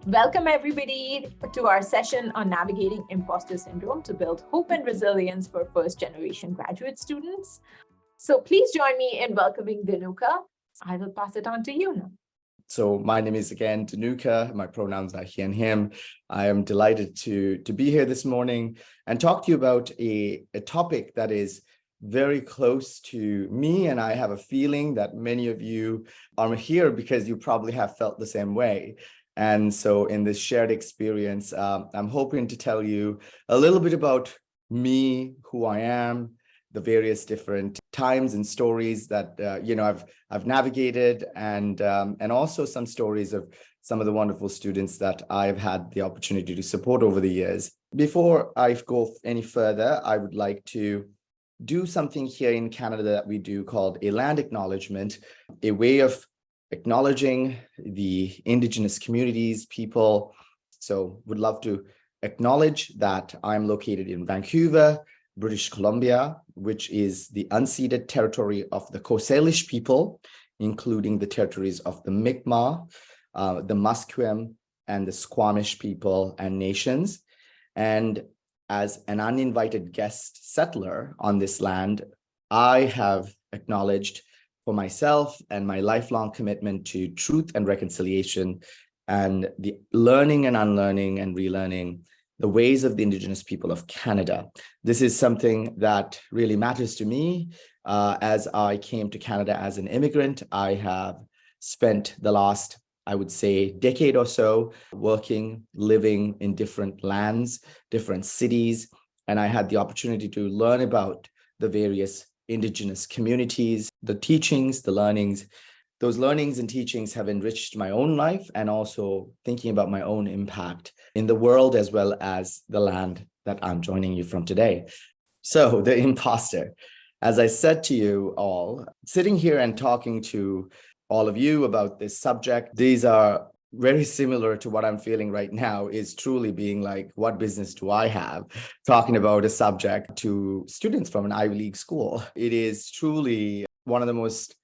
Welcome, everybody, to our session on navigating imposter syndrome to build hope and resilience for first-generation graduate students. So please join me in welcoming Dinuka. I will pass it on to you now. So my name is again Dinuka. My pronouns are he and him. I am delighted to be here this morning and talk to you about a topic that is very close to me. And I have a feeling that many of you are here because you probably have felt the same way. And so in this shared experience, I'm hoping to tell you a little bit about me, who I am, the various different times and stories that I've navigated, and also some stories of some of the wonderful students that I've had the opportunity to support over the years. Before I go any further, I would like to do something here in Canada that we do called a land acknowledgement, a way of acknowledging the Indigenous communities, people. So would love to acknowledge that I'm located in Vancouver, British Columbia, which is the unceded territory of the Coast Salish people, including the territories of the Mi'kmaq, the Musqueam, and the Squamish people and nations. And as an uninvited guest settler on this land, I have acknowledged for myself and my lifelong commitment to truth and reconciliation and the learning and unlearning and relearning the ways of the Indigenous people of Canada. This is something that really matters to me. As I came to Canada as an immigrant, I have spent the last, I would say, decade or so working, living in different lands, different cities, and I had the opportunity to learn about the various Indigenous communities, the teachings, the learnings. Those learnings and teachings have enriched my own life and also thinking about my own impact in the world as well as the land that I'm joining you from today. So the imposter, as I said to you all, sitting here and talking to all of you about this subject, these are very similar to what I'm feeling right now, is truly being like, what business do I have talking about a subject to students from an Ivy League school? It is truly one of the most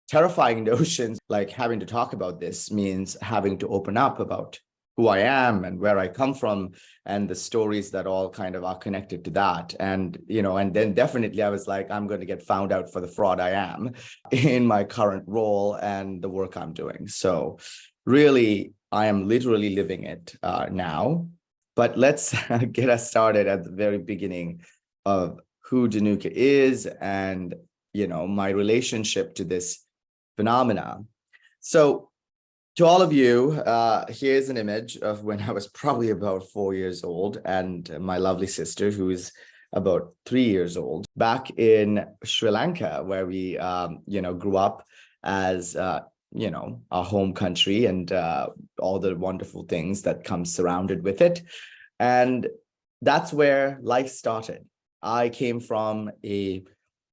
terrifying notions. Like, having to talk about this means having to open up about who I am and where I come from and the stories that all kind of are connected to that. And, and then definitely I was like, I'm going to get found out for the fraud I am in my current role and the work I'm doing. So really, I am literally living it now. But let's get us started at the very beginning of who Dinuka is and, my relationship to this phenomena. So to all of you, here's an image of when I was probably about 4 years old and my lovely sister, who is about 3 years old, back in Sri Lanka, where we, grew up as, our home country and all the wonderful things that come surrounded with it. And that's where life started. I came from a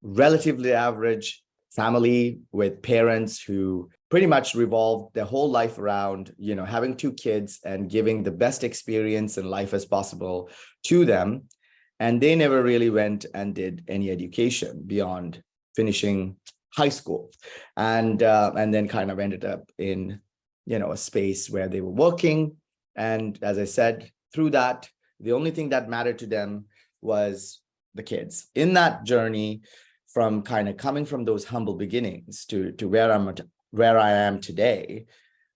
relatively average family with parents who pretty much revolved their whole life around, having 2 kids and giving the best experience in life as possible to them. And they never really went and did any education beyond finishing high school, and then kind of ended up in, a space where they were working. And as I said, through that, the only thing that mattered to them was the kids. In that journey, from kind of coming from those humble beginnings to where I am today,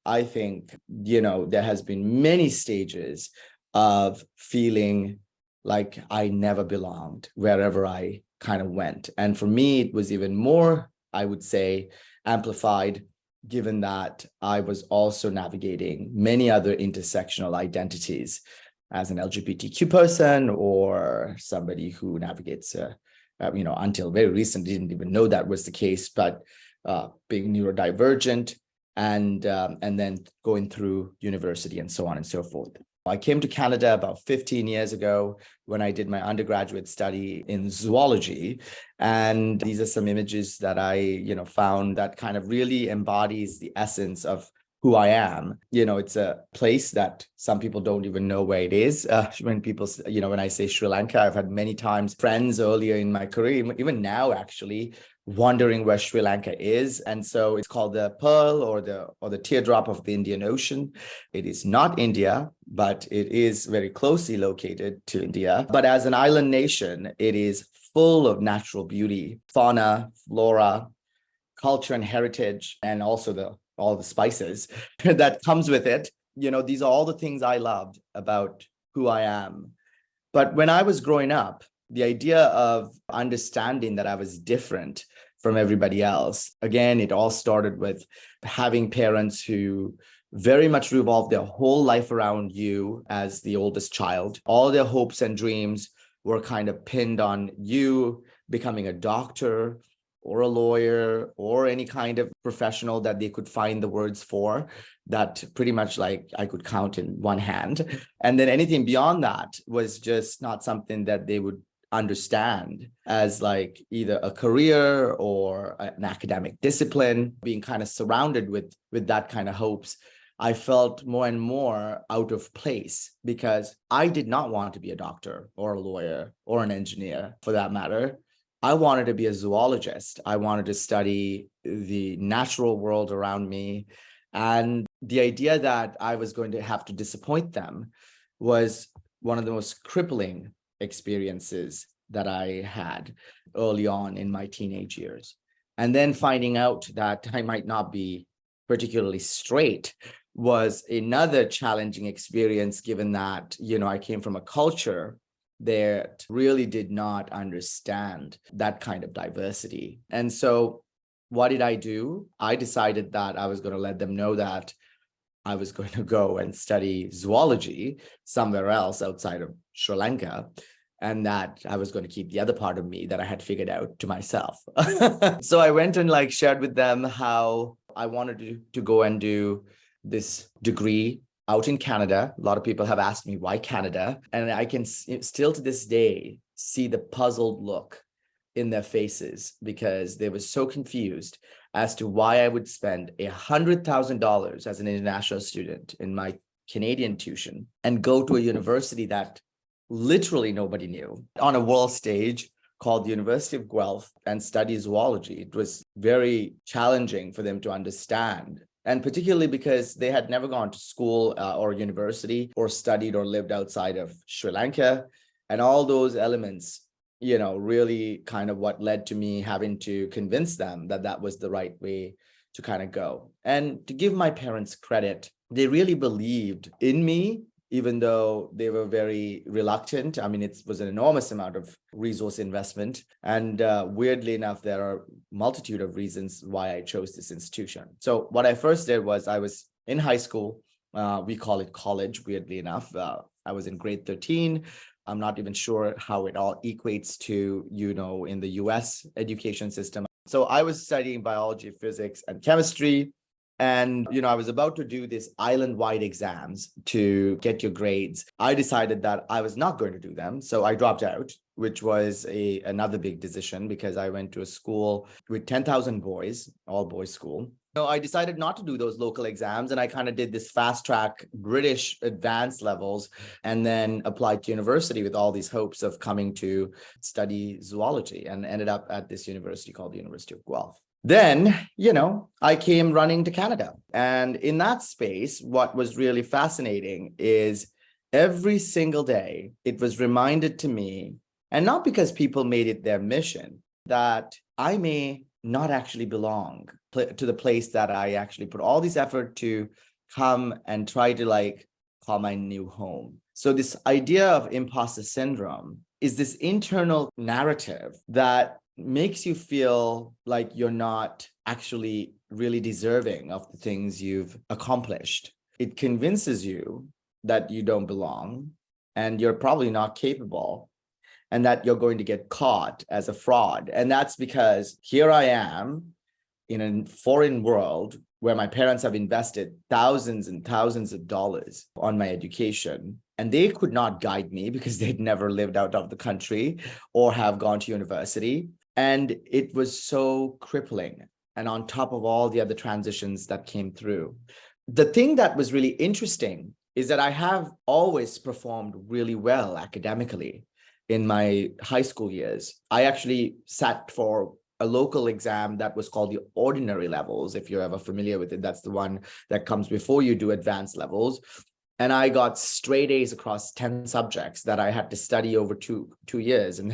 I think, there has been many stages of feeling like I never belonged wherever I kind of went. And for me, it was even more, I would say, amplified, given that I was also navigating many other intersectional identities as an LGBTQ person or somebody who navigates until very recently, didn't even know that was the case, but being neurodivergent and then going through university and so on and so forth. I came to Canada about 15 years ago when I did my undergraduate study in zoology. And these are some images that I, found that kind of really embodies the essence of who I am. It's a place that some people don't even know where it is. When people, when I say Sri Lanka, I've had many times friends earlier in my career, even now actually, wondering where Sri Lanka is. And so it's called the pearl or the teardrop of the Indian Ocean. It is not India, but it is very closely located to India. But as an island nation, it is full of natural beauty, fauna, flora, culture and heritage, and also all the spices that comes with it. These are all the things I loved about who I am. But when I was growing up, the idea of understanding that I was different from everybody else, again, it all started with having parents who very much revolved their whole life around you as the oldest child. All their hopes and dreams were kind of pinned on you becoming a doctor or a lawyer or any kind of professional that they could find the words for, that pretty much like I could count in one hand. And then anything beyond that was just not something that they would understand as like either a career or an academic discipline. Being kind of surrounded with that kind of hopes, I felt more and more out of place because I did not want to be a doctor or a lawyer or an engineer for that matter. I wanted to be a zoologist. I wanted to study the natural world around me. And the idea that I was going to have to disappoint them was one of the most crippling experiences that I had early on in my teenage years. And then finding out that I might not be particularly straight was another challenging experience, given that, I came from a culture that really did not understand that kind of diversity. And so what did I do? I decided that I was going to let them know that I was going to go and study zoology somewhere else outside of Sri Lanka, and that I was going to keep the other part of me that I had figured out to myself. So I went and shared with them how I wanted to go and do this degree out in Canada. A lot of people have asked me why Canada, and I can still to this day see the puzzled look in their faces because they were so confused as to why I would spend $100,000 as an international student in my Canadian tuition and go to a university that literally nobody knew on a world stage called the University of Guelph and study zoology. It was very challenging for them to understand. And particularly because they had never gone to school or university or studied or lived outside of Sri Lanka. And all those elements, really kind of what led to me having to convince them that that was the right way to kind of go. And to give my parents credit, they really believed in me, even though they were very reluctant. I mean, it was an enormous amount of resource investment. And weirdly enough, there are a multitude of reasons why I chose this institution. So what I first did was I was in high school. We call it college, weirdly enough. I was in grade 13. I'm not even sure how it all equates to, in the US education system. So I was studying biology, physics, and chemistry. And, I was about to do this island-wide exams to get your grades. I decided that I was not going to do them. So I dropped out, which was another big decision because I went to a school with 10,000 boys, all boys school. So I decided not to do those local exams, and I kind of did this fast track British advanced levels and then applied to university with all these hopes of coming to study zoology, and ended up at this university called the University of Guelph. Then, I came running to Canada. And in that space, what was really fascinating is every single day, it was reminded to me, and not because people made it their mission, that I may not actually belong to the place that I actually put all this effort to come and try to call my new home. So this idea of imposter syndrome is this internal narrative that makes you feel like you're not actually really deserving of the things you've accomplished. It convinces you that you don't belong and you're probably not capable, and that you're going to get caught as a fraud. And that's because here I am in a foreign world where my parents have invested thousands and thousands of dollars on my education, and they could not guide me because they'd never lived out of the country or have gone to university. And it was so crippling. And on top of all the other transitions that came through, the thing that was really interesting is that I have always performed really well academically in my high school years. I actually sat for a local exam that was called the ordinary levels. If you're ever familiar with it, that's the one that comes before you do advanced levels. And I got straight A's across 10 subjects that I had to study over two years, and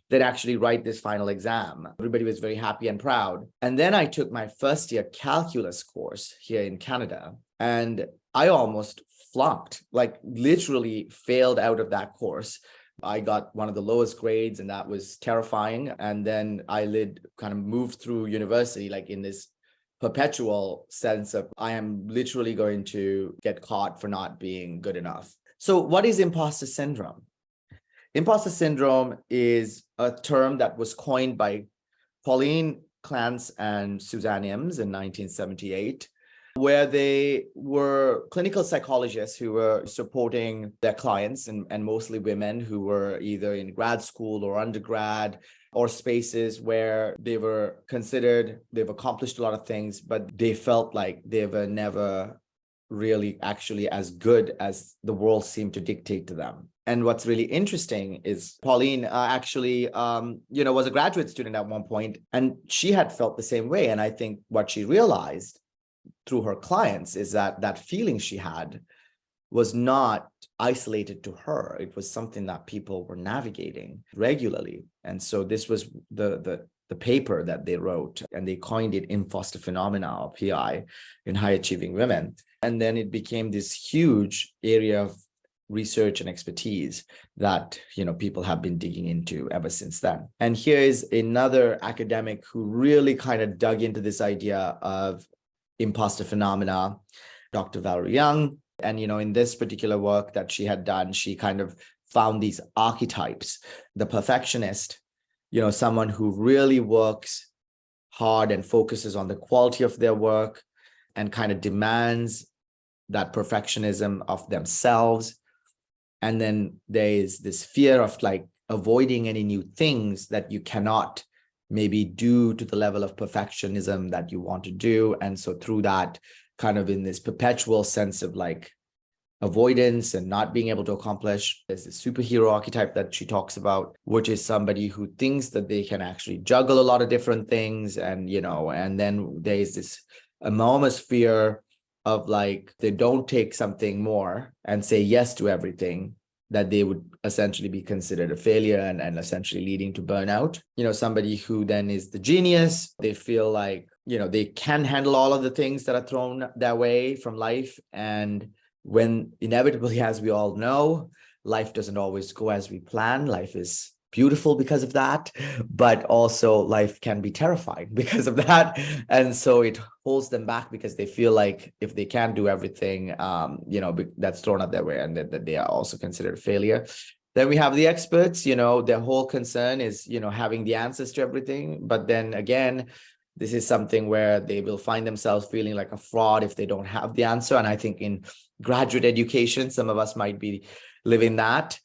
then actually write this final exam. Everybody was very happy and proud. And then I took my first year calculus course here in Canada, and I almost flunked, like literally failed out of that course. I got one of the lowest grades, and that was terrifying. And then I kind of moved through university, like in this perpetual sense of I am literally going to get caught for not being good enough. So what is imposter syndrome? Imposter syndrome is a term that was coined by Pauline Clance and Suzanne Imes in 1978, where they were clinical psychologists who were supporting their clients, and mostly women who were either in grad school or undergrad, or spaces where they were considered, they've accomplished a lot of things, but they felt like they were never really actually as good as the world seemed to dictate to them. And what's really interesting is Pauline actually, was a graduate student at one point, and she had felt the same way. And I think what she realized through her clients is that that feeling she had was not isolated to her. It was something that people were navigating regularly. And so this was the paper that they wrote, and they coined it imposter phenomena, or PI, in high achieving women. And then it became this huge area of research and expertise that people have been digging into ever since then. And here is another academic who really kind of dug into this idea of imposter phenomena, Dr. Valerie Young. And, in this particular work that she had done, she kind of found these archetypes: the perfectionist, someone who really works hard and focuses on the quality of their work and kind of demands that perfectionism of themselves. And then there is this fear of like avoiding any new things that you cannot maybe do to the level of perfectionism that you want to do. And so through that, kind of in this perpetual sense of like avoidance and not being able to accomplish, there's this superhero archetype that she talks about, which is somebody who thinks that they can actually juggle a lot of different things. And, and then there's this enormous fear of like, they don't take something more and say yes to everything, that they would essentially be considered a failure and essentially leading to burnout. Somebody who then is the genius, they feel like, they can handle all of the things that are thrown their way from life. And when inevitably, as we all know, life doesn't always go as we plan. Life is beautiful because of that, but also life can be terrifying because of that. And so it holds them back because they feel like if they can't do everything, that's thrown up their way, and that they are also considered a failure. Then we have the experts, their whole concern is, having the answers to everything. But then again, this is something where they will find themselves feeling like a fraud if they don't have the answer. And I think in graduate education, some of us might be living that.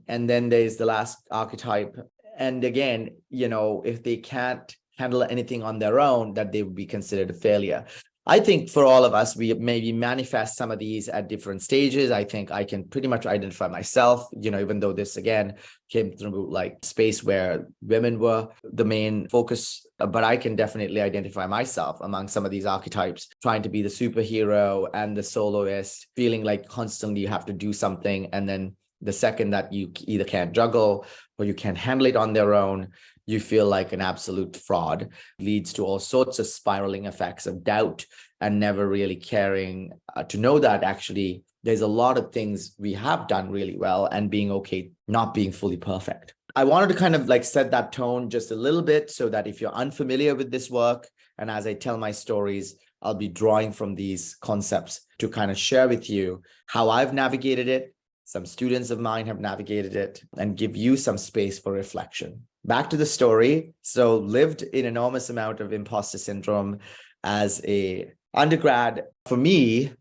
And then there's the last archetype. And again, if they can't handle anything on their own, that they would be considered a failure. I think for all of us, we maybe manifest some of these at different stages. I think I can pretty much identify myself, even though this again came through like space where women were the main focus, but I can definitely identify myself among some of these archetypes, trying to be the superhero and the soloist, feeling like constantly you have to do something. And then the second that you either can't juggle or you can't handle it on their own, you feel like an absolute fraud. Leads to all sorts of spiraling effects of doubt and never really caring to know that actually there's a lot of things we have done really well, and being okay not being fully perfect. I wanted to kind of like set that tone just a little bit so that if you're unfamiliar with this work, and as I tell my stories, I'll be drawing from these concepts to kind of share with you how I've navigated it, some students of mine have navigated it, and give you some space for reflection. Back to the story. So lived an enormous amount of imposter syndrome as a undergrad. For me,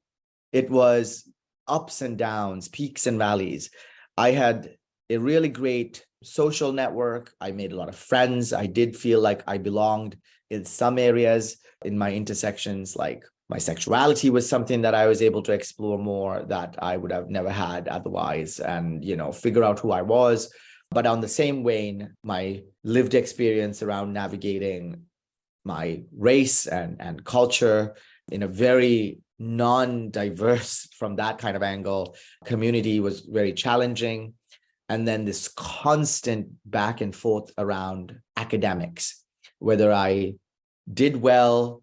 it was ups and downs, peaks and valleys. I had a really great social network. I made a lot of friends. I did feel like I belonged in some areas in my intersections, like my sexuality was something that I was able to explore more that I would have never had otherwise, and, figure out who I was. But on the same vein, my lived experience around navigating my race and culture in a very non-diverse from that kind of angle community was very challenging. And then this constant back and forth around academics, whether I did well,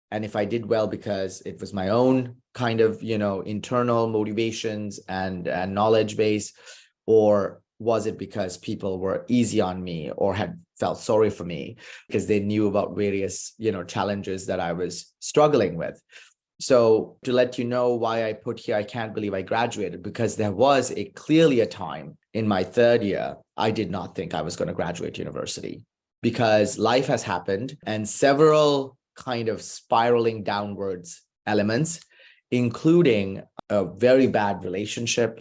and if I did well because it was my own kind of, internal motivations and knowledge base, or was it because people were easy on me or had felt sorry for me because they knew about various, challenges that I was struggling with. So to let you know why I put here, I can't believe I graduated, because there was clearly a time in my third year, I did not think I was going to graduate university, because life has happened and several kind of spiraling downwards elements, including a very bad relationship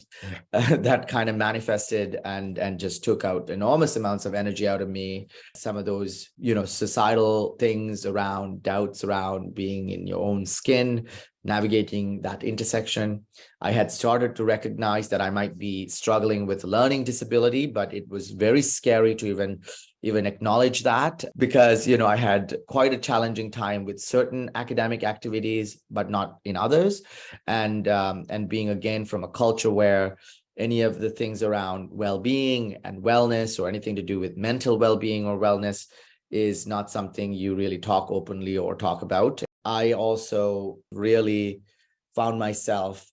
that kind of manifested and just took out enormous amounts of energy out of me. Some of those, societal things around doubts around being in your own skin, navigating that intersection. I had started to recognize that I might be struggling with learning disability, but it was very scary to even acknowledge that, because I had quite a challenging time with certain academic activities but not in others, and being again from a culture where any of the things around well-being and wellness, or anything to do with mental well-being or wellness, is not something you really talk openly or talk about. I also really found myself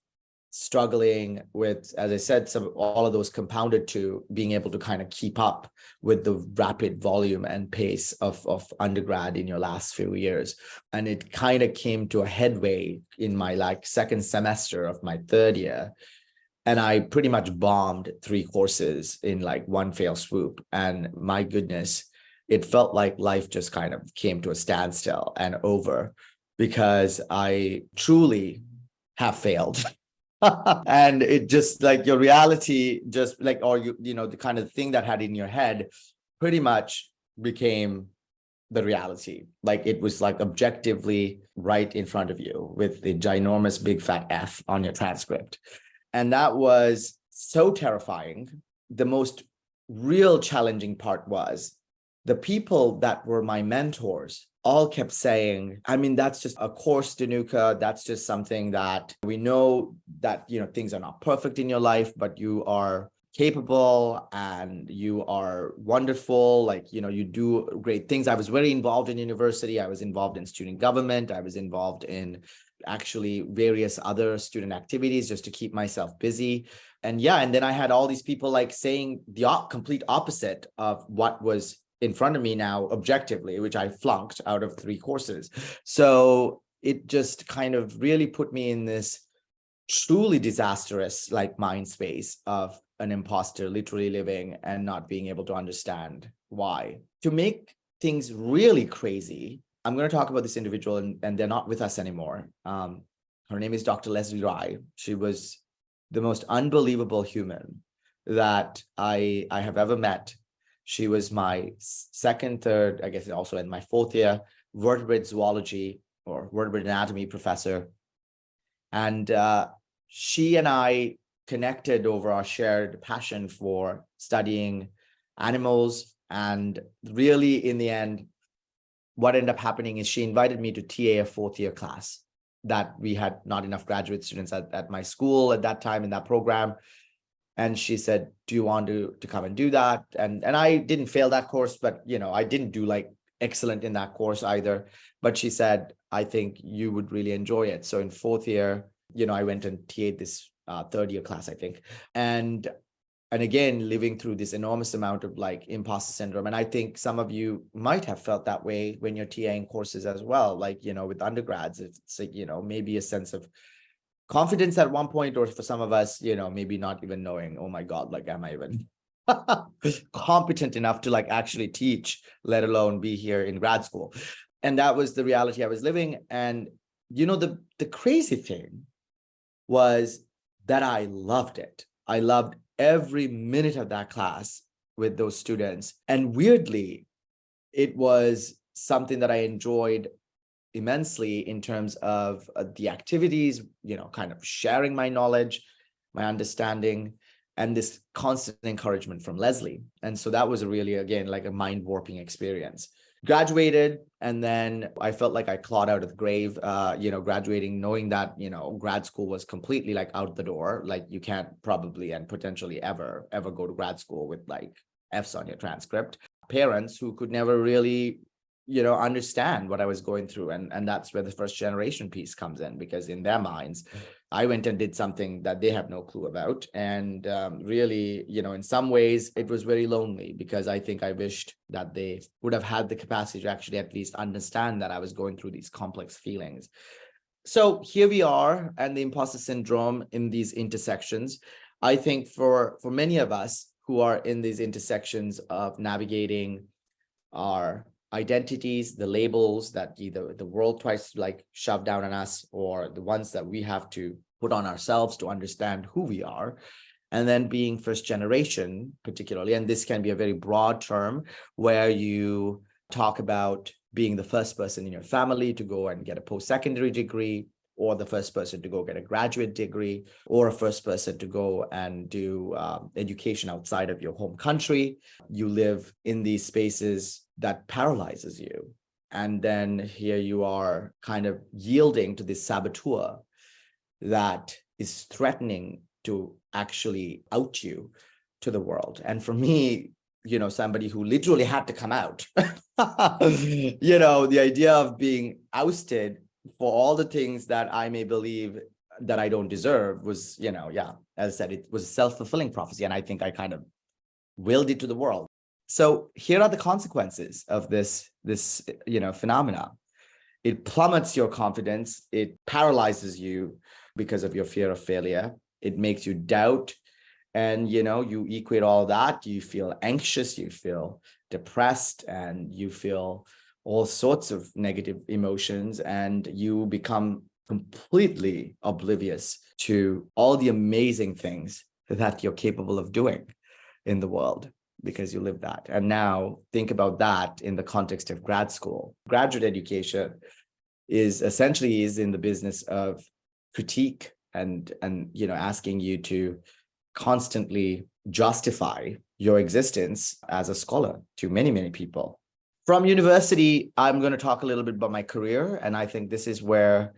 struggling with, as I said, all of those compounded to being able to kind of keep up with the rapid volume and pace of undergrad in your last few years. And it kind of came to a headway in my second semester of my third year. And I pretty much bombed 3 courses in one fell swoop. And my goodness, it felt like life just kind of came to a standstill and over, because I truly have failed. And it just your reality just or the kind of thing that had in your head pretty much became the reality. It was objectively right in front of you with the ginormous big fat F on your transcript. And that was so terrifying. The most real challenging part was the people that were my mentors all kept saying, I mean, that's just a course, Dinuka. That's just something that we know that, things are not perfect in your life, but you are capable and you are wonderful. You do great things. I was very involved in university. I was involved in student government. I was involved in actually various other student activities just to keep myself busy. And then I had all these people saying the complete opposite of what was in front of me now objectively, which I flunked out of 3 courses. So it just kind of really put me in this truly disastrous mind space of an imposter, literally living and not being able to understand why. To make things really crazy, I'm going to talk about this individual, and they're not with us anymore. Her name is Dr. Leslie Rai. She was the most unbelievable human that I have ever met. She was my second, third, I guess also in my 4th year, vertebrate zoology or vertebrate anatomy professor. And she and I connected over our shared passion for studying animals. And really, in the end, what ended up happening is she invited me to TA a 4th year class that we had not enough graduate students at my school at that time in that program. And she said, do you want to come and do that? And I didn't fail that course, but I didn't do excellent in that course either. But she said, I think you would really enjoy it. So in 4th year, I went and TA'd this 3rd year class, I think. And again, living through this enormous amount of imposter syndrome. And I think some of you might have felt that way when you're TAing courses as well. With undergrads, it's maybe a sense of confidence at one point, or for some of us, maybe not even knowing, oh my God, am I even competent enough to actually teach, let alone be here in grad school? And that was the reality I was living. And the crazy thing was that I loved it. I loved every minute of that class with those students. And weirdly, it was something that I enjoyed immensely in terms of the activities, kind of sharing my knowledge, my understanding. and this constant encouragement from Leslie. And so that was a really, again, like a mind warping experience. Graduated, and then I felt like I clawed out of the grave, graduating, knowing that, grad school was completely like out the door. Like you can't probably and potentially ever go to grad school with like F's on your transcript. Parents who could never really understand what I was going through. And that's where the first generation piece comes in, because in their minds, I went and did something that they have no clue about. And really, in some ways, it was very lonely, because I think I wished that they would have had the capacity to actually at least understand that I was going through these complex feelings. So here we are, and the imposter syndrome in these intersections. I think for many of us who are in these intersections of navigating our identities, the labels that either the world tries to like shove down on us, or the ones that we have to put on ourselves to understand who we are. And then being first generation, particularly, and this can be a very broad term where you talk about being the first person in your family to go and get a post-secondary degree, or the first person to go get a graduate degree, or a first person to go and do education outside of your home country. You live in these spaces that paralyzes you. And then here you are kind of yielding to this saboteur that is threatening to actually out you to the world. And for me, somebody who literally had to come out, the idea of being ousted for all the things that I may believe that I don't deserve was, as I said, it was a self-fulfilling prophecy. And I think I kind of willed it to the world. So here are the consequences of this phenomena. It plummets your confidence. It paralyzes you because of your fear of failure. It makes you doubt. And, you equate all that. You feel anxious, you feel depressed, and you feel all sorts of negative emotions, and you become completely oblivious to all the amazing things that you're capable of doing in the world, because you live that. And now think about that in the context of grad school. Graduate education is essentially in the business of critique and asking you to constantly justify your existence as a scholar to many, many people. From university, I'm going to talk a little bit about my career. And I think this is where,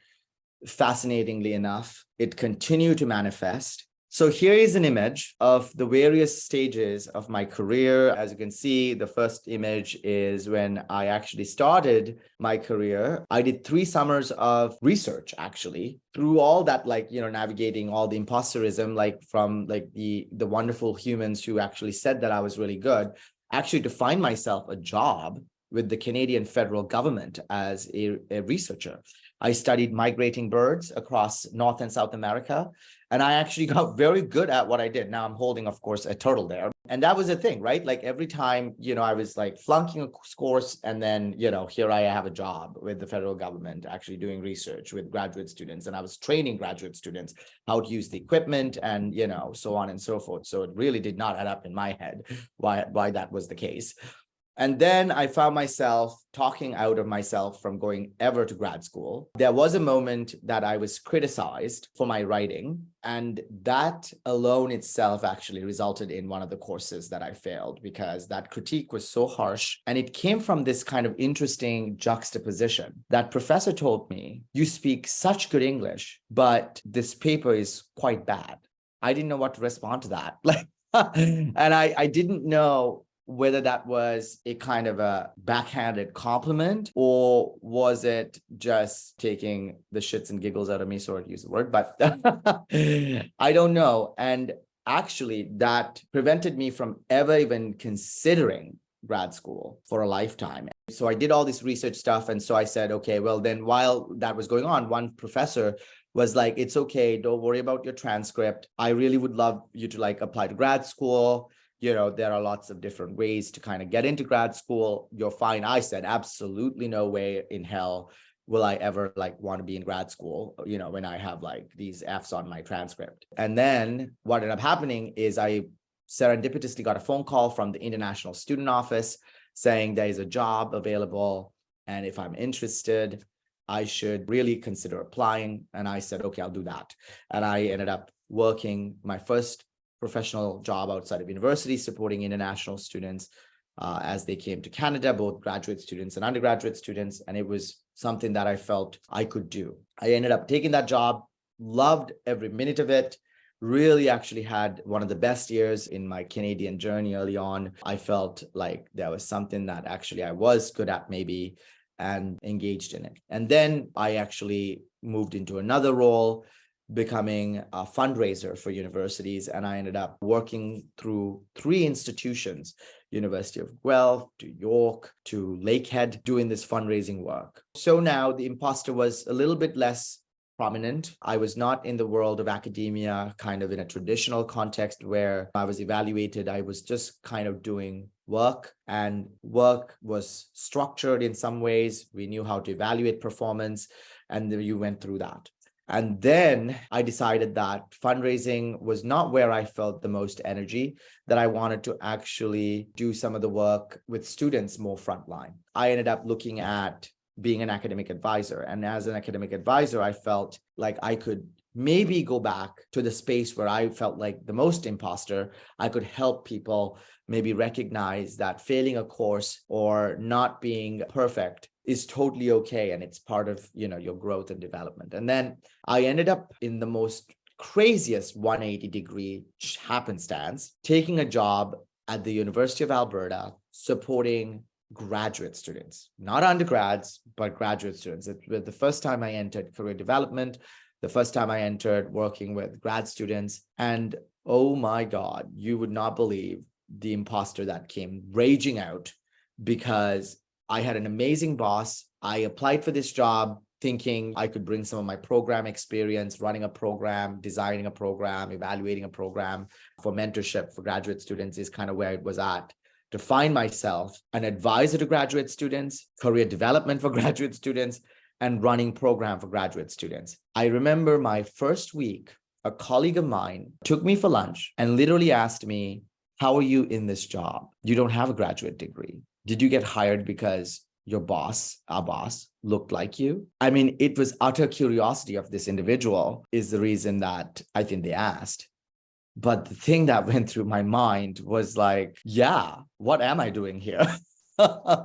fascinatingly enough, it continued to manifest. So here is an image of the various stages of my career. As you can see, the first image is when I actually started my career. I did 3 summers of research, actually, through all that, navigating all the imposterism, from the wonderful humans who actually said that I was really good, actually to find myself a job with the Canadian federal government as a researcher. I studied migrating birds across North and South America, and I actually got very good at what I did. Now I'm holding, of course, a turtle there. And that was the thing, right? Like every time, I was like flunking a course, and then, here I have a job with the federal government, actually doing research with graduate students. And I was training graduate students how to use the equipment and, so on and so forth. So it really did not add up in my head why that was the case. And then I found myself talking out of myself from going ever to grad school. There was a moment that I was criticized for my writing, and that alone itself actually resulted in one of the courses that I failed, because that critique was so harsh. And it came from this kind of interesting juxtaposition. That professor told me, "You speak such good English, but this paper is quite bad." I didn't know what to respond to that. And I didn't know whether that was a kind of a backhanded compliment, or was it just taking the shits and giggles out of me, sorry to use the word, but I don't know. And actually that prevented me from ever even considering grad school for a lifetime. So I did all this research stuff. And so I said, okay, well then while that was going on, one professor was like, "It's okay, don't worry about your transcript. I really would love you to apply to grad school. There are lots of different ways to kind of get into grad school. You're fine." I said, absolutely no way in hell will I ever want to be in grad school, when I have these F's on my transcript. And then what ended up happening is I serendipitously got a phone call from the International Student Office saying there is a job available, and if I'm interested, I should really consider applying. And I said, okay, I'll do that. And I ended up working my first professional job outside of university, supporting international students as they came to Canada, both graduate students and undergraduate students. And it was something that I felt I could do. I ended up taking that job, loved every minute of it. Really actually had one of the best years in my Canadian journey early on. I felt like there was something that actually I was good at maybe and engaged in it. And then I actually moved into another role, becoming a fundraiser for universities. And I ended up working through 3 institutions, University of Guelph to York to Lakehead, doing this fundraising work. So now the imposter was a little bit less prominent. I was not in the world of academia, kind of in a traditional context where I was evaluated. I was just kind of doing work, and work was structured in some ways. We knew how to evaluate performance, and you went through that. And then I decided that fundraising was not where I felt the most energy, that I wanted to actually do some of the work with students more frontline. I ended up looking at being an academic advisor. And as an academic advisor, I felt like I could maybe go back to the space where I felt like the most imposter. I could help people maybe recognize that failing a course or not being perfect is totally okay. And it's part of, your growth and development. And then I ended up in the most craziest 180-degree happenstance, taking a job at the University of Alberta, supporting graduate students, not undergrads, but graduate students. It was the first time I entered career development, the first time I entered working with grad students. And oh my God, you would not believe the imposter that came raging out, because I had an amazing boss. I applied for this job thinking I could bring some of my program experience, running a program, designing a program, evaluating a program for mentorship for graduate students is kind of where it was at. To find myself an advisor to graduate students, career development for graduate students, and running program for graduate students. I remember my first week, a colleague of mine took me for lunch and literally asked me, "How are you in this job? You don't have a graduate degree. Did you get hired because your boss, our boss, looked like you?" I mean, it was utter curiosity of this individual is the reason that I think they asked. But the thing that went through my mind was like, yeah, what am I doing here?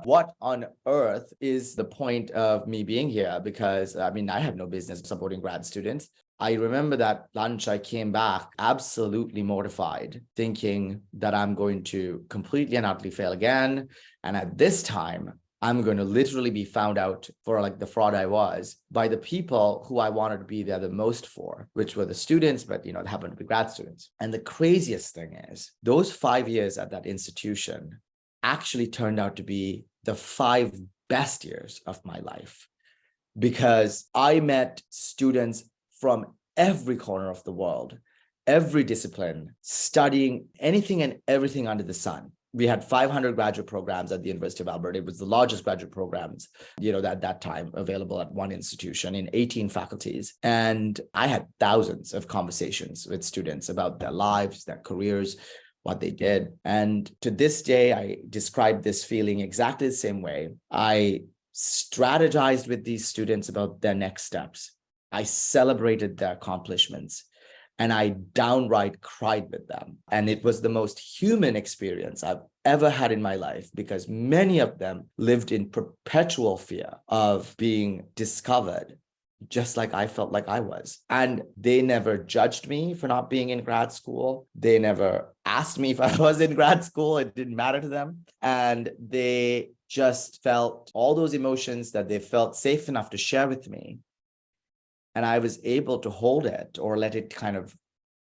What on earth is the point of me being here? Because I mean, I have no business supporting grad students. I remember that lunch, I came back absolutely mortified, thinking that I'm going to completely and utterly fail again. And at this time, I'm going to literally be found out for like the fraud I was by the people who I wanted to be there the most for, which were the students, but they happened to be grad students. And the craziest thing is those 5 years at that institution actually turned out to be the 5 best years of my life, because I met students from every corner of the world, every discipline, studying anything and everything under the sun. We had 500 graduate programs at the University of Alberta. It was the largest graduate programs, at that time available at one institution in 18 faculties. And I had thousands of conversations with students about their lives, their careers, what they did. And to this day, I describe this feeling exactly the same way. I strategized with these students about their next steps. I celebrated their accomplishments. And I downright cried with them. And it was the most human experience I've ever had in my life, because many of them lived in perpetual fear of being discovered, just like I felt like I was. And they never judged me for not being in grad school. They never asked me if I was in grad school. It didn't matter to them. And they just felt all those emotions that they felt safe enough to share with me. And I was able to hold it or let it kind of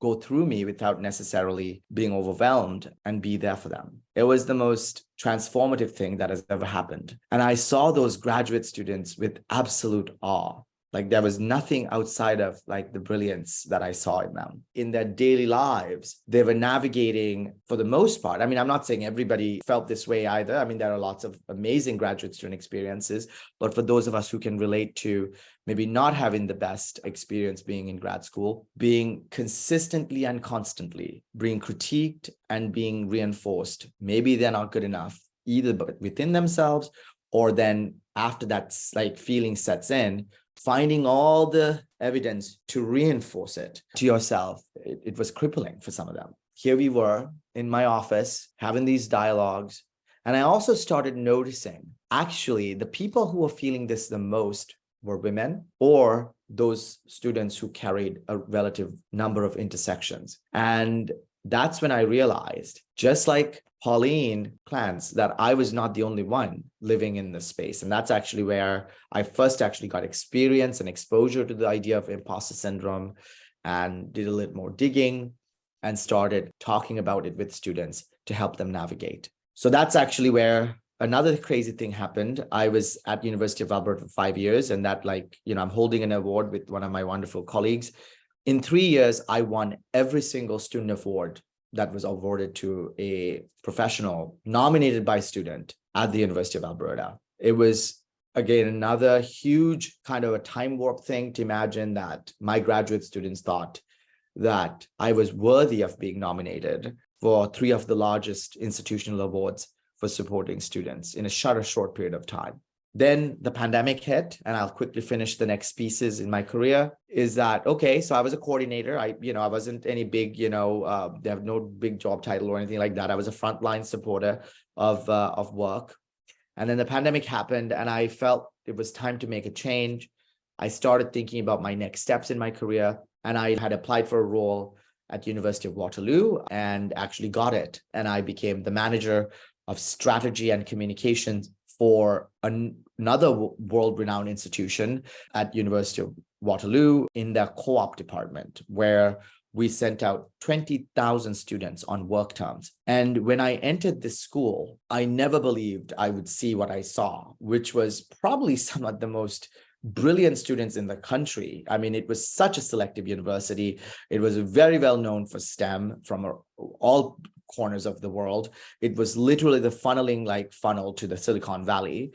go through me without necessarily being overwhelmed, and be there for them. It was the most transformative thing that has ever happened. And I saw those graduate students with absolute awe. Like there was nothing outside of like the brilliance that I saw in them. In their daily lives, they were navigating, for the most part. I mean, I'm not saying everybody felt this way either. I mean, there are lots of amazing graduate student experiences, but for those of us who can relate to maybe not having the best experience being in grad school, being consistently and constantly being critiqued and being reinforced, maybe they're not good enough, either within themselves, or then after that like feeling sets in, finding all the evidence to reinforce it to yourself. It was crippling for some of them. here we were in my office having these dialogues. And I also started noticing actually the people who were feeling this the most were women or those students who carried a relative number of intersections. And that's when I realized, just like Pauline plans, that I was not the only one living in this space. And that's actually where I first actually got experience and exposure to the idea of imposter syndrome and did a little more digging and started talking about it with students to help them navigate. So that's actually where another crazy thing happened. I was at University of Alberta for 5 years, and that I'm holding an award with one of my wonderful colleagues. In 3 years, I won every single student award that was awarded to a professional nominated by student at the University of Alberta. It was, again, another huge kind of a time warp thing to imagine that my graduate students thought that I was worthy of being nominated for 3 of the largest institutional awards for supporting students in a short period of time. Then the pandemic hit, and I'll quickly finish the next pieces in my career. Is that okay? So I was a coordinator. I wasn't any big, they have no big job title or anything like that. I was a frontline supporter of work. And then the pandemic happened, and I felt it was time to make a change. I started thinking about my next steps in my career, and I had applied for a role at University of Waterloo and actually got it. And I became the manager of strategy and communications for another world-renowned institution at University of Waterloo in their co-op department, where we sent out 20,000 students on work terms. And when I entered this school, I never believed I would see what I saw, which was probably some of the most brilliant students in the country. I mean, it was such a selective university. It was very well known for STEM from all corners of the world. It was literally the funneling funnel to the Silicon Valley.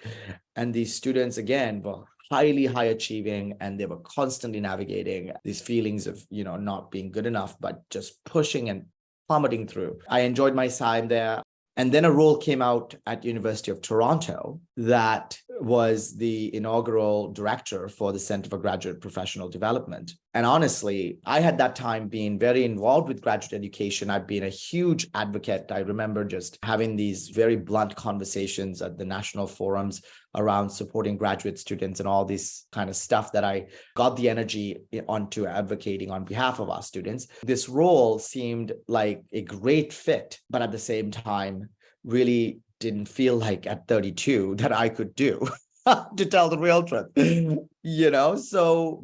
And these students, again, were highly high achieving, and they were constantly navigating these feelings of, not being good enough, but just pushing and plummeting through. I enjoyed my time there. And then a role came out at University of Toronto that was the inaugural director for the Center for Graduate Professional Development. And honestly, I had that time been very involved with graduate education. I've been a huge advocate. I remember just having these very blunt conversations at the national forums around supporting graduate students and all this kind of stuff that I got the energy onto advocating on behalf of our students. This role seemed like a great fit, but at the same time, really didn't feel like at 32 that I could do. To tell the real truth,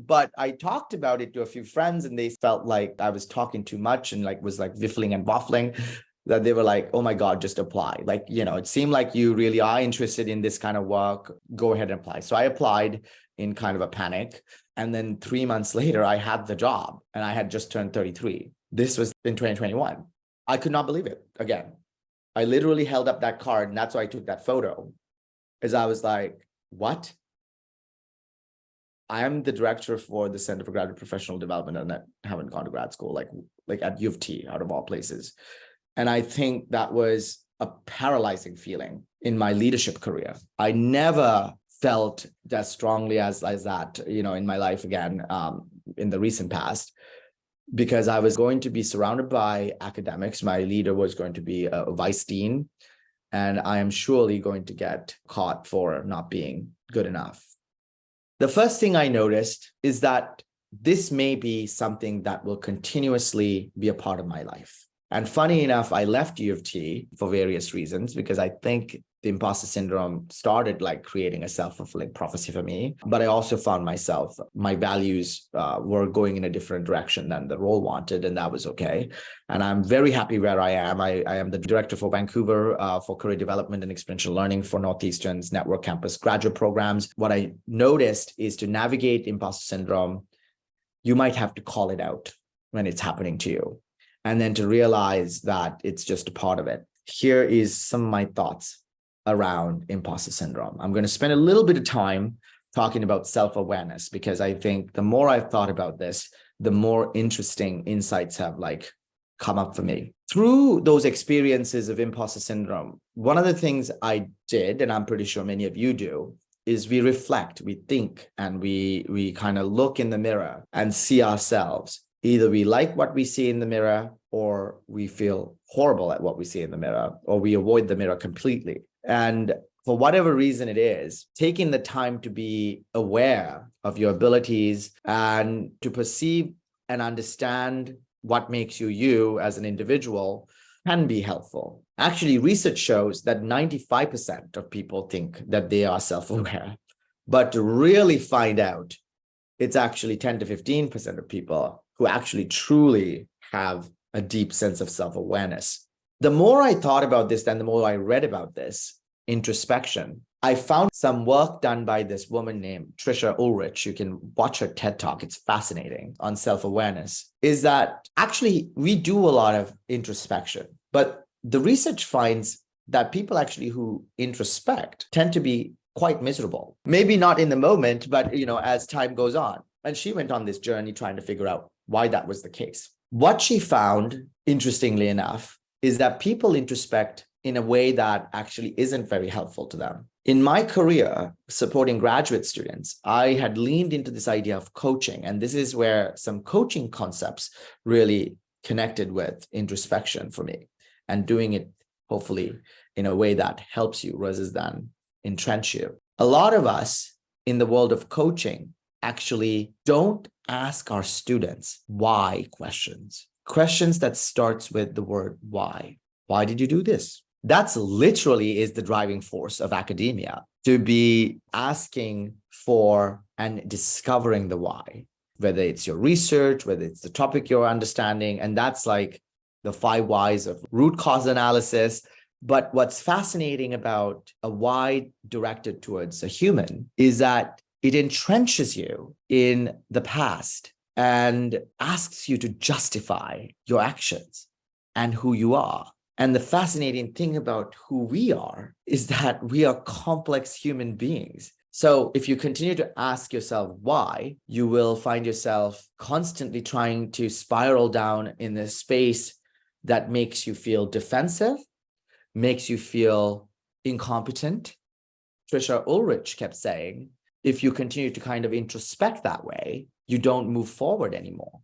but I talked about it to a few friends, and they felt like I was talking too much and was whiffling and waffling, that they were like, oh my God, just apply. It seemed like you really are interested in this kind of work. Go ahead and apply. So I applied in kind of a panic. And then 3 months later, I had the job, and I had just turned 33. This was in 2021. I could not believe it. Again, I literally held up that card, and that's why I took that photo, as I was like, what? I am the director for the Center for Graduate Professional Development, and I haven't gone to grad school, like at U of T, out of all places. And I think that was a paralyzing feeling in my leadership career. I never felt as strongly as that, in my life again, in the recent past, because I was going to be surrounded by academics. My leader was going to be a vice dean, and I am surely going to get caught for not being good enough. The first thing I noticed is that this may be something that will continuously be a part of my life. And funny enough, I left U of T for various reasons, because I think the imposter syndrome started creating a self-fulfilling prophecy for me. But I also found my values were going in a different direction than the role wanted, and that was okay. And I'm very happy where I am. I am the director for Vancouver for career development and experiential learning for Northeastern's network campus graduate programs. What I noticed is, to navigate imposter syndrome, you might have to call it out when it's happening to you, and then to realize that it's just a part of it. Here is some of my thoughts around imposter syndrome. I'm going to spend a little bit of time talking about self-awareness, because I think the more I've thought about this, the more interesting insights have come up for me. Through those experiences of imposter syndrome, one of the things I did, and I'm pretty sure many of you do, is we reflect, we think, and we kind of look in the mirror and see ourselves Either we like what we see in the mirror, or we feel horrible at what we see in the mirror, or we avoid the mirror completely. And for whatever reason it is, taking the time to be aware of your abilities and to perceive and understand what makes you you as an individual can be helpful. Actually, research shows that 95% of people think that they are self-aware, but to really find out, it's actually 10 to 15% of people who actually truly have a deep sense of self-awareness. The more I thought about this, and the more I read about this, introspection, I found some work done by this woman named Trisha Ulrich. You can watch her TED Talk. It's fascinating, on self-awareness, is that actually we do a lot of introspection, but the research finds that people actually who introspect tend to be quite miserable. Maybe not in the moment, but as time goes on. And she went on this journey trying to figure out why that was the case. What she found, interestingly enough, is that people introspect in a way that actually isn't very helpful to them. In my career, supporting graduate students, I had leaned into this idea of coaching. And this is where some coaching concepts really connected with introspection for me, and doing it hopefully in a way that helps you rather than entrench you. A lot of us in the world of coaching actually don't ask our students why questions that starts with the word why. Why did you do this? That's literally is the driving force of academia, to be asking for and discovering the why, whether it's your research, whether it's the topic you're understanding. And that's like the 5 whys of root cause analysis. But what's fascinating about a why directed towards a human is that it entrenches you in the past and asks you to justify your actions and who you are. And the fascinating thing about who we are is that we are complex human beings. So if you continue to ask yourself why, you will find yourself constantly trying to spiral down in this space that makes you feel defensive, makes you feel incompetent. Trisha Ulrich kept saying, if you continue to kind of introspect that way, you don't move forward anymore.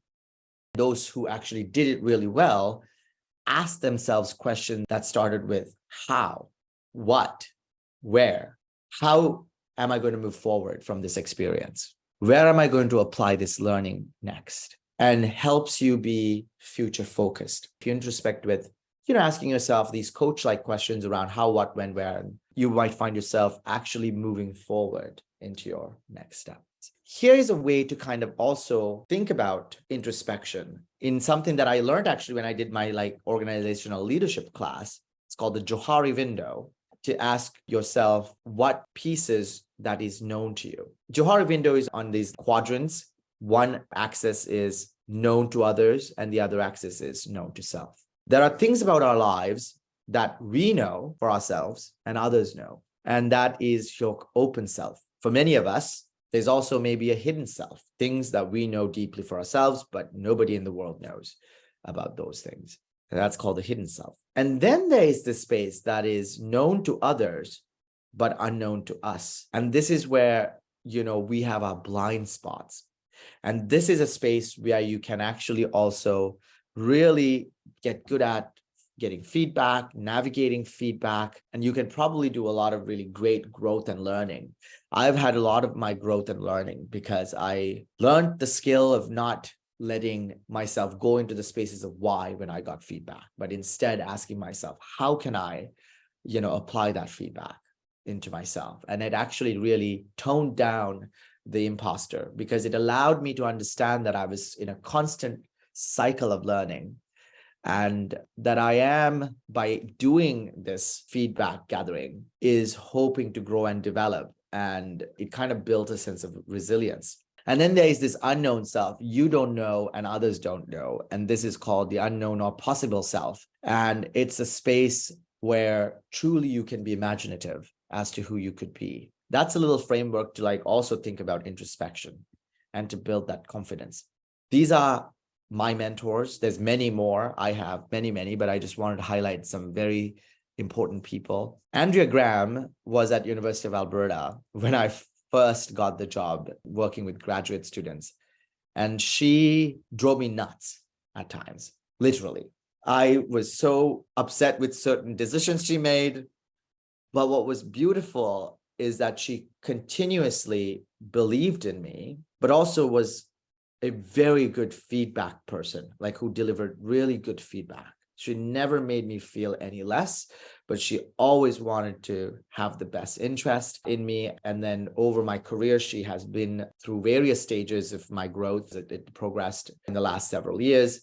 Those who actually did it really well asked themselves questions that started with how, what, where, how am I going to move forward from this experience? Where am I going to apply this learning next? And helps you be future focused. If you introspect with asking yourself these coach-like questions around how, what, when, where, and you might find yourself actually moving forward into your next steps. Here is a way to kind of also think about introspection in something that I learned actually when I did my organizational leadership class. It's called the Johari window, to ask yourself what pieces that is known to you. Johari window is on these quadrants. One axis is known to others, and the other axis is known to self. There are things about our lives that we know for ourselves and others know, and that is your open self. For many of us, there's also maybe a hidden self, things that we know deeply for ourselves, but nobody in the world knows about those things. And that's called the hidden self. And then there is this space that is known to others, but unknown to us. And this is where, we have our blind spots. And this is a space where you can actually also really get good at getting feedback, navigating feedback, and you can probably do a lot of really great growth and learning. I've had a lot of my growth and learning because I learned the skill of not letting myself go into the spaces of why when I got feedback, but instead asking myself, how can I, apply that feedback into myself? And it actually really toned down the imposter, because it allowed me to understand that I was in a constant cycle of learning, and that I am, by doing this feedback gathering, is hoping to grow and develop. And it kind of built a sense of resilience. And then there is this unknown self you don't know and others don't know. And this is called the unknown or possible self. And it's a space where truly you can be imaginative as to who you could be. That's a little framework to also think about introspection and to build that confidence. These are my mentors. There's many more. I have many, but I just wanted to highlight some very important people. Andrea Graham was at University of Alberta when I first got the job working with graduate students. And she drove me nuts at times, literally. I was so upset with certain decisions she made. But what was beautiful is that she continuously believed in me, but also was a very good feedback person, like who delivered really good feedback. She never made me feel any less, but she always wanted to have the best interest in me. And then over my career, she has been through various stages of my growth. It progressed in the last several years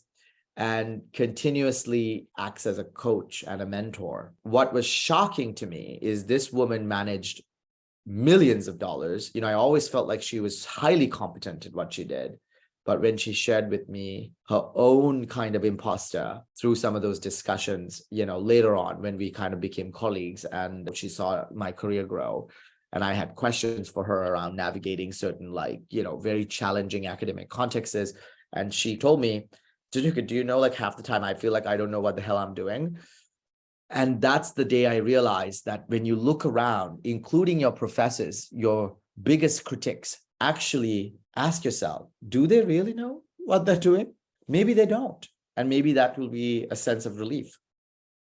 and continuously acts as a coach and a mentor. What was shocking to me is this woman managed millions of dollars. I always felt like she was highly competent at what she did. But when she shared with me her own kind of imposter through some of those discussions, later on when we kind of became colleagues and she saw my career grow, and I had questions for her around navigating certain very challenging academic contexts. And she told me, Dinuka, do you know, half the time I feel like I don't know what the hell I'm doing? And that's the day I realized that when you look around, including your professors, your biggest critics, actually ask yourself, do they really know what they're doing? Maybe they don't. And maybe that will be a sense of relief.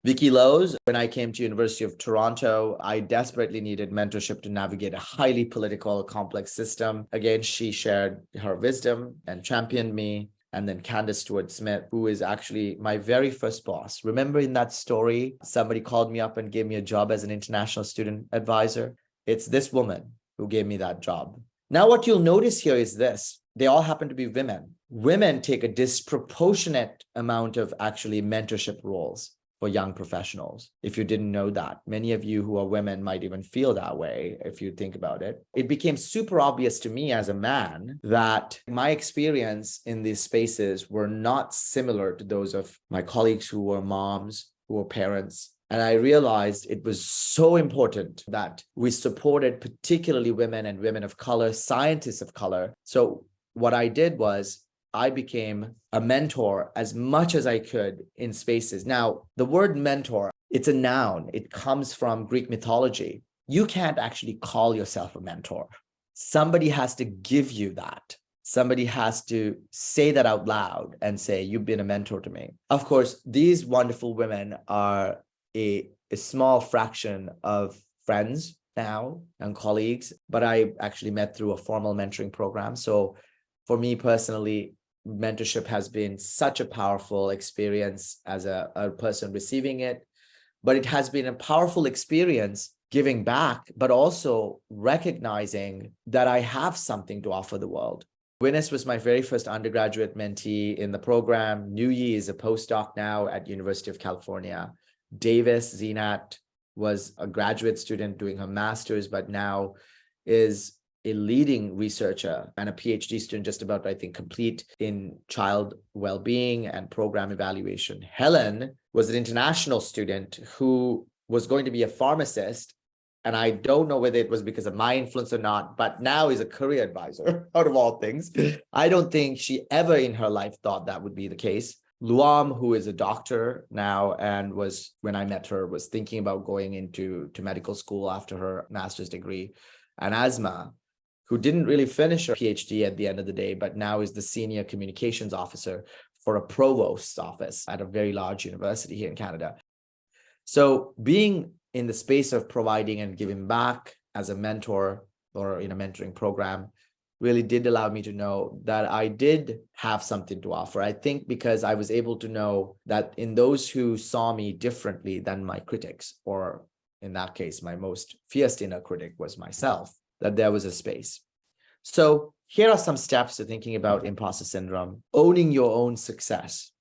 Vicky Lowe's, when I came to University of Toronto, I desperately needed mentorship to navigate a highly political, complex system. Again, she shared her wisdom and championed me. And then Candace Stewart-Smith, who is actually my very first boss. Remember in that story, somebody called me up and gave me a job as an international student advisor? It's this woman who gave me that job. Now, what you'll notice here is this. They all happen to be women. Women take a disproportionate amount of actually mentorship roles for young professionals. If you didn't know that, many of you who are women might even feel that way if you think about it. It became super obvious to me as a man that my experience in these spaces were not similar to those of my colleagues who were moms, who were parents. And I realized it was so important that we supported particularly women and women of color, scientists of color. So what I did was I became a mentor as much as I could in spaces. Now, the word mentor, it's a noun. It comes from Greek mythology. You can't actually call yourself a mentor. Somebody has to give you that. Somebody has to say that out loud and say, you've been a mentor to me. Of course, these wonderful women are a small fraction of friends now and colleagues, but I actually met through a formal mentoring program. So for me personally, mentorship has been such a powerful experience as a person receiving it, but it has been a powerful experience giving back, but also recognizing that I have something to offer the world. Winnis was my very first undergraduate mentee in the program. Nuyi is a postdoc now at University of California. Davis Zinat was a graduate student doing her master's, but now is a leading researcher and a PhD student, just about, I think, complete in child well-being and program evaluation. Helen was an international student who was going to be a pharmacist. And I don't know whether it was because of my influence or not, but now is a career advisor out of all things. I don't think she ever in her life thought that would be the case. Luam, who is a doctor now and was, when I met her, was thinking about going into medical school after her master's degree. And Asma, who didn't really finish her PhD at the end of the day, but now is the senior communications officer for a provost's office at a very large university here in Canada. So being in the space of providing and giving back as a mentor or in a mentoring program really did allow me to know that I did have something to offer. I think because I was able to know that in those who saw me differently than my critics, or in that case, my most fierce inner critic was myself, that there was a space. So here are some steps to thinking about imposter syndrome. Owning your own success.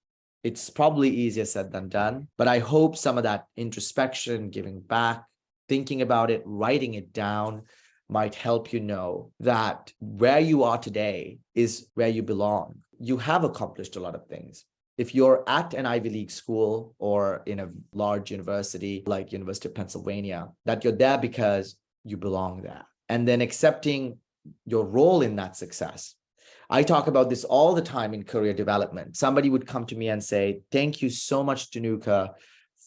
It's probably easier said than done, but I hope some of that introspection, giving back, thinking about it, writing it down might help you know that where you are today is where you belong. You have accomplished a lot of things. If you're at an Ivy League school or in a large university like University of Pennsylvania, that you're there because you belong there. And then accepting your role in that success. I talk about this all the time in career development. Somebody would come to me and say, thank you so much, Dinuka,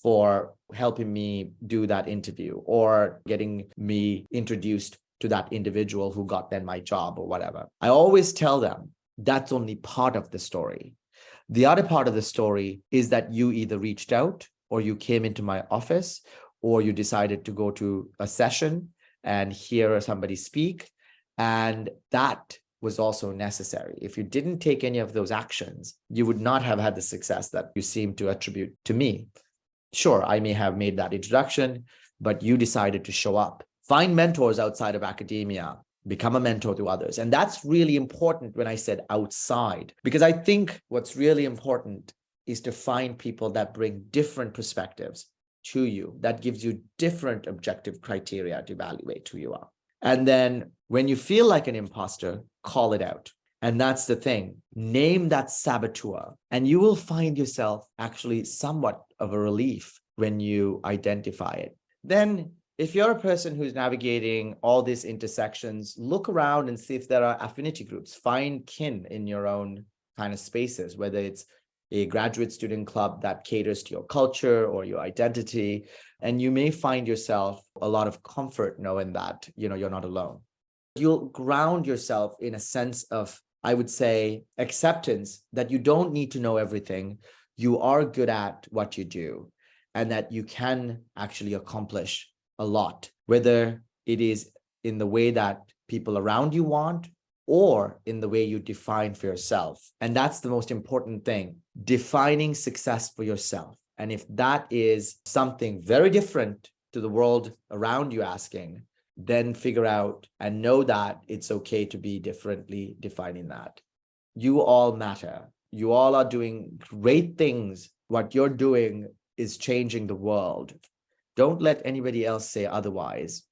for helping me do that interview or getting me introduced to that individual who got then my job or whatever. I always tell them That's only part of the story. The other part of the story is that you either reached out, or you came into my office, or you decided to go to a session and hear somebody speak. And that was also necessary. If you didn't take any of those actions, you would not have had the success that you seem to attribute to me. Sure, I may have made that introduction, but you decided to show up. Find mentors outside of academia. Become a mentor to others. And that's really important when I said outside, because I think what's really important is to find people that bring different perspectives to you, that gives you different objective criteria to evaluate who you are. And then when you feel like an imposter, call it out. And that's the thing. Name that saboteur, and you will find yourself actually somewhat of a relief when you identify it. Then, if you're a person who's navigating all these intersections, look around and see if there are affinity groups. Find kin in your own kind of spaces, whether it's a graduate student club that caters to your culture or your identity. And you may find yourself a lot of comfort knowing that, you're not alone. You'll ground yourself in a sense of, I would say, acceptance that you don't need to know everything. You are good at what you do, and that you can actually accomplish a lot, whether it is in the way that people around you want or in the way you define for yourself. And that's the most important thing, defining success for yourself. And if that is something very different to the world around you asking, then figure out and know that it's okay to be differently defining that. You all matter. You all are doing great things. What you're doing is changing the world. Don't let anybody else say otherwise,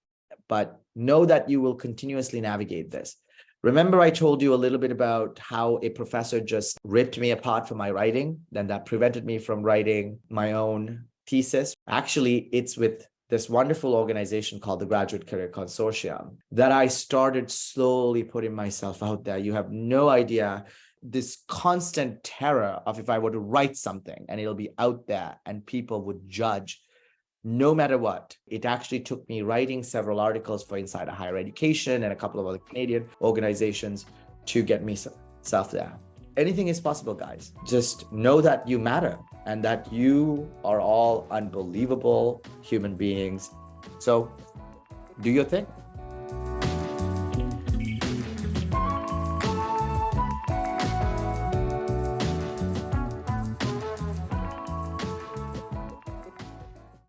but know that you will continuously navigate this. Remember, I told you a little bit about how a professor just ripped me apart for my writing, then that prevented me from writing my own thesis. Actually, it's with this wonderful organization called the Graduate Career Consortium that I started slowly putting myself out there. You have no idea this constant terror of if I were to write something and it'll be out there and people would judge. No matter what, it actually took me writing several articles for Inside Higher Education and a couple of other Canadian organizations to get myself there. Anything is possible, guys. Just know that you matter and that you are all unbelievable human beings. So do your thing.